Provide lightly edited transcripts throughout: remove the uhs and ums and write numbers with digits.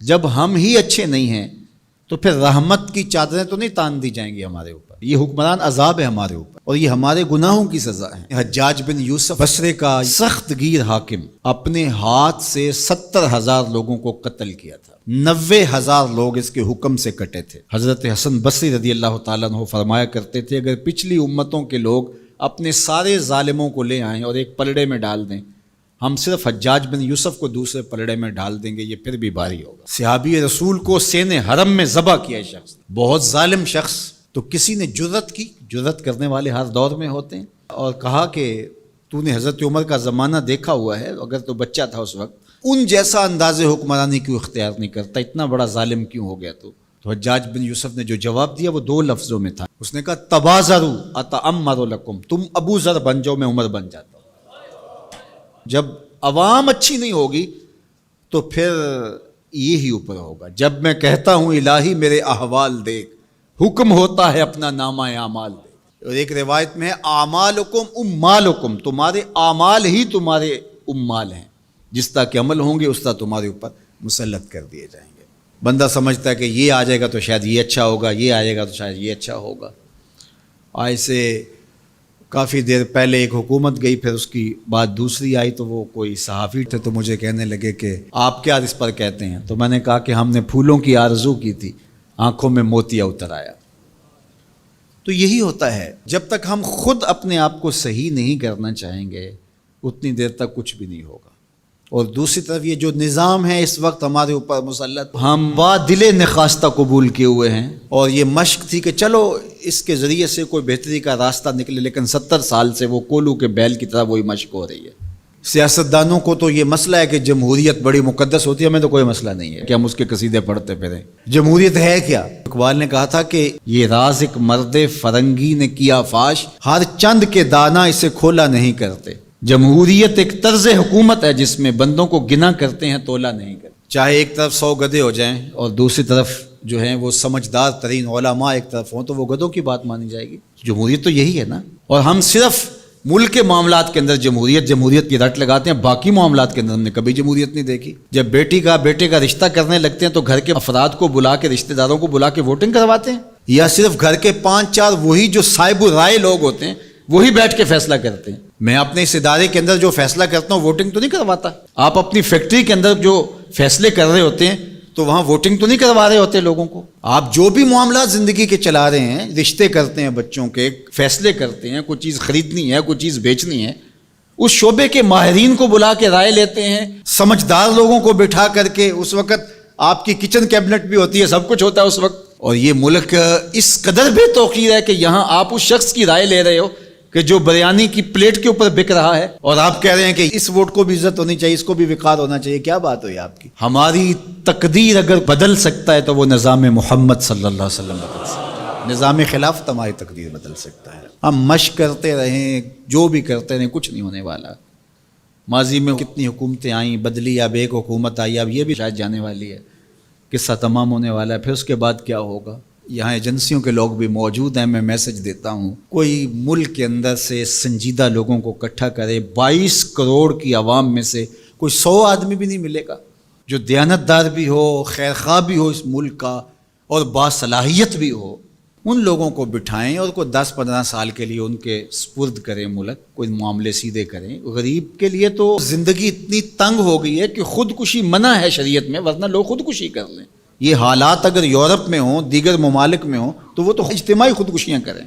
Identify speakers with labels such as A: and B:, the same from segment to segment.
A: جب ہم ہی اچھے نہیں ہیں تو پھر رحمت کی چادریں تو نہیں تان دی جائیں گی ہمارے اوپر. یہ حکمران عذاب ہے ہمارے اوپر اور یہ ہمارے گناہوں کی سزا ہے. حجاج بن یوسف بصرے کا سخت گیر حاکم اپنے ہاتھ سے 70,000 لوگوں کو قتل کیا تھا. 90,000 لوگ اس کے حکم سے کٹے تھے. حضرت حسن بصری رضی اللہ تعالیٰ عنہ فرمایا کرتے تھے اگر پچھلی امتوں کے لوگ اپنے سارے ظالموں کو لے آئیں اور ایک پلڑے میں ڈال دیں، ہم صرف حجاج بن یوسف کو دوسرے پلڑے میں ڈال دیں گے، یہ پھر بھی بھاری ہوگا. صحابی رسول کو سین حرم میں ذبح کیا شخص، بہت ظالم شخص. تو کسی نے جرت کی، جرت کرنے والے ہر دور میں ہوتے ہیں، اور کہا کہ تو نے حضرت عمر کا زمانہ دیکھا ہوا ہے، اگر تو بچہ تھا اس وقت، ان جیسا انداز حکمرانی کیوں اختیار نہیں کرتا، اتنا بڑا ظالم کیوں ہو گیا تو حجاج بن یوسف نے جو جواب دیا وہ 2 لفظوں میں تھا. اس نے کہا تبازروا اتعمر لکم، تم ابو ذر بن جاؤ، میں عمر بن جاتا ہوں. جب عوام اچھی نہیں ہوگی تو پھر یہی اوپر ہوگا. جب میں کہتا ہوں الہی میرے احوال دیکھ، حکم ہوتا ہے اپنا نامہ اعمال دیکھ. اور ایک روایت میں ہے اعمالکم امالکم، تمہارے اعمال ہی تمہارے امال ہیں، جس طرح کے عمل ہوں گے اس طرح تمہارے اوپر مسلط کر دیے جائیں گے. بندہ سمجھتا ہے کہ یہ آ جائے گا تو شاید یہ اچھا ہوگا، یہ آ جائے گا تو شاید یہ اچھا ہوگا. ایسے کافی دیر پہلے ایک حکومت گئی، پھر اس کی بعد دوسری آئی، تو وہ کوئی صحافی تھے تو مجھے کہنے لگے کہ آپ کیا اس پر کہتے ہیں؟ تو میں نے کہا کہ ہم نے پھولوں کی آرزو کی تھی، آنکھوں میں موتیا اتر آیا. تو یہی ہوتا ہے، جب تک ہم خود اپنے آپ کو صحیح نہیں کرنا چاہیں گے اتنی دیر تک کچھ بھی نہیں ہوگا. اور دوسری طرف یہ جو نظام ہے اس وقت ہمارے اوپر مسلط، ہم با دل نخواستہ قبول کیے ہوئے ہیں، اور یہ مشق تھی کہ چلو اس کے ذریعے سے کوئی بہتری کا راستہ نکلے، لیکن 70 سال سے وہ کولو کے بیل کی طرح وہی مشق ہو رہی ہے. سیاستدانوں کو تو یہ مسئلہ ہے کہ جمہوریت بڑی مقدس ہوتی ہے، ہمیں تو کوئی مسئلہ نہیں ہے کہ ہم اس کے قصیدے پڑھتے پھریں. جمہوریت ہے کیا؟ اقبال نے کہا تھا کہ یہ راز ایک مرد فرنگی نے کیا فاش، ہر چند کے دانا اسے کھولا نہیں کرتے. جمہوریت ایک طرز حکومت ہے جس میں بندوں کو گنا کرتے ہیں، تولا نہیں کرتے. چاہے ایک طرف 100 گدھے ہو جائیں اور دوسری طرف جو ہیں وہ سمجھدار ترین علماء ایک طرف ہوں، تو وہ گدھوں کی بات مانی جائے گی. جمہوریت تو یہی ہے نا. اور ہم صرف ملک کے معاملات کے اندر جمہوریت کی رٹ لگاتے ہیں، باقی معاملات کے اندر ہم نے کبھی جمہوریت نہیں دیکھی. جب بیٹے کا رشتہ کرنے لگتے ہیں تو گھر کے افراد کو بلا کے، رشتہ داروں کو بلا کے ووٹنگ کرواتے ہیں، یا صرف گھر کے 5-4 وہی جو صاحب رائے لوگ ہوتے ہیں وہی بیٹھ کے فیصلہ کرتے ہیں. میں اپنے اس ادارے کے اندر جو فیصلہ کرتا ہوں ووٹنگ تو نہیں کرواتا. آپ اپنی فیکٹری کے اندر جو فیصلے کر رہے ہوتے ہیں تو وہاں ووٹنگ تو نہیں کروا رہے ہوتے لوگوں کو. آپ جو بھی معاملات زندگی کے چلا رہے ہیں، رشتے کرتے ہیں بچوں کے، فیصلے کرتے ہیں، کوئی چیز خریدنی ہے، کوئی چیز بیچنی ہے، اس شعبے کے ماہرین کو بلا کے رائے لیتے ہیں، سمجھدار لوگوں کو بٹھا کر کے. اس وقت آپ کی کچن کیبنٹ بھی ہوتی ہے، سب کچھ ہوتا ہے اس وقت. اور یہ ملک اس قدر بے توقیر ہے کہ یہاں آپ اس شخص کی رائے لے رہے ہو کہ جو بریانی کی پلیٹ کے اوپر بک رہا ہے، اور آپ کہہ رہے ہیں کہ اس ووٹ کو بھی عزت ہونی چاہیے، اس کو بھی وقار ہونا چاہیے. کیا بات ہوئی آپ کی؟ ہماری تقدیر اگر بدل سکتا ہے تو وہ نظام محمد صلی اللہ علیہ وسلم بدل سکتا ہے. نظام خلافت ہماری تقدیر بدل سکتا ہے. ہم مشق کرتے رہیں، جو بھی کرتے رہیں، کچھ نہیں ہونے والا. ماضی میں کتنی حکومتیں آئیں، بدلی، اب ایک حکومت آئی، اب یہ بھی شاید جانے والی ہے، قصہ تمام ہونے والا ہے. پھر اس کے بعد کیا ہوگا؟ یہاں ایجنسیوں کے لوگ بھی موجود ہیں. میں میسج دیتا ہوں، کوئی ملک کے اندر سے سنجیدہ لوگوں کو اکٹھا کرے. 22 کروڑ کی عوام میں سے کوئی 100 آدمی بھی نہیں ملے گا جو دیانتدار بھی ہو، خیر خواہ بھی ہو اس ملک کا، اور باصلاحیت بھی ہو. ان لوگوں کو بٹھائیں اور کوئی 10-15 سال کے لیے ان کے سپرد کریں ملک، کوئی معاملے سیدھے کریں. غریب کے لیے تو زندگی اتنی تنگ ہو گئی ہے کہ خودکشی منع ہے شریعت میں، ورنہ لوگ خودکشی کر لیں. یہ حالات اگر یورپ میں ہوں، دیگر ممالک میں ہوں، تو وہ تو اجتماعی خودکشیاں کریں.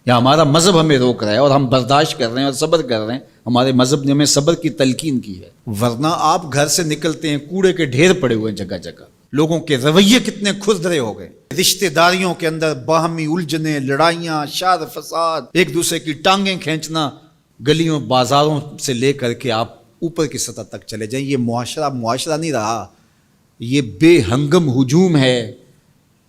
A: یا ہمارا مذہب ہمیں روک رہا ہے اور ہم برداشت کر رہے ہیں اور صبر کر رہے ہیں. ہمارے مذہب نے ہمیں صبر کی تلقین کی ہے. ورنہ آپ گھر سے نکلتے ہیں، کوڑے کے ڈھیر پڑے ہوئے ہیں جگہ جگہ. لوگوں کے رویے کتنے کھردرے ہو گئے. رشتہ داریوں کے اندر باہمی الجھنیں، لڑائیاں، شر فساد، ایک دوسرے کی ٹانگیں کھینچنا. گلیوں بازاروں سے لے کر کے آپ اوپر کی سطح تک چلے جائیں، یہ معاشرہ نہیں رہا. یہ بے ہنگم ہجوم ہے،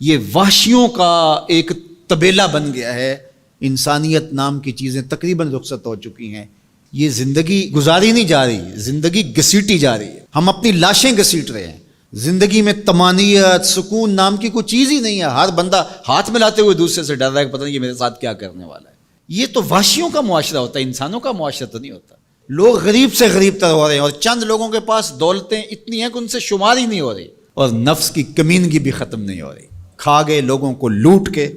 A: یہ وحشیوں کا ایک طبیلہ بن گیا ہے. انسانیت نام کی چیزیں تقریباً رخصت ہو چکی ہیں. یہ زندگی گزاری نہیں جا رہی، زندگی گھسیٹی جا رہی ہے. ہم اپنی لاشیں گھسیٹ رہے ہیں. زندگی میں طمانینت، سکون نام کی کوئی چیز ہی نہیں ہے. ہر بندہ ہاتھ ملاتے ہوئے دوسرے سے ڈر رہا ہے کہ پتہ نہیں یہ میرے ساتھ کیا کرنے والا ہے. یہ تو وحشیوں کا معاشرہ ہوتا ہے، انسانوں کا معاشرہ تو نہیں ہوتا. لوگ غریب سے غریب تر ہو رہے ہیں، اور چند لوگوں کے پاس دولتیں اتنی ہیں کہ ان سے شمار ہی نہیں ہو رہی. اور نفس کی کمینگی بھی ختم نہیں ہو رہی. کھا گئے لوگوں کو لوٹ کے,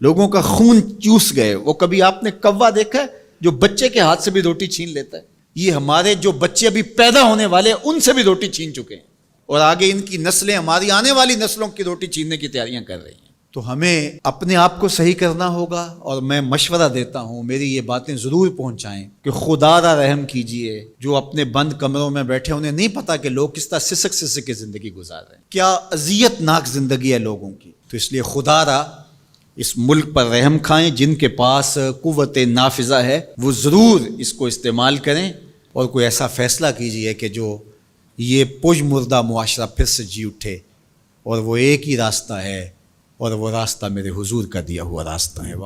A: لوگوں کا خون چوس گئے. وہ کبھی آپ نے کوا دیکھا ہے جو بچے کے ہاتھ سے بھی روٹی چھین لیتا ہے؟ یہ ہمارے جو بچے ابھی پیدا ہونے والے ہیں ان سے بھی روٹی چھین چکے ہیں, اور آگے ان کی نسلیں ہماری آنے والی نسلوں کی روٹی چھیننے کی تیاریاں کر رہی ہیں. تو ہمیں اپنے آپ کو صحیح کرنا ہوگا, اور میں مشورہ دیتا ہوں میری یہ باتیں ضرور پہنچائیں کہ خدا را رحم کیجئے. جو اپنے بند کمروں میں بیٹھے انہیں نہیں پتا کہ لوگ کس طرح سسک سسک کے زندگی گزار رہے ہیں, کیا اذیت ناک زندگی ہے لوگوں کی. تو اس لیے خدا را اس ملک پر رحم کھائیں. جن کے پاس قوت نافذہ ہے وہ ضرور اس کو استعمال کریں, اور کوئی ایسا فیصلہ کیجئے کہ جو یہ پج مردہ معاشرہ پھر سے جی اٹھے, اور وہ ایک ہی راستہ ہے, اور وہ راستہ میرے حضور کا دیا ہوا راستہ ہے.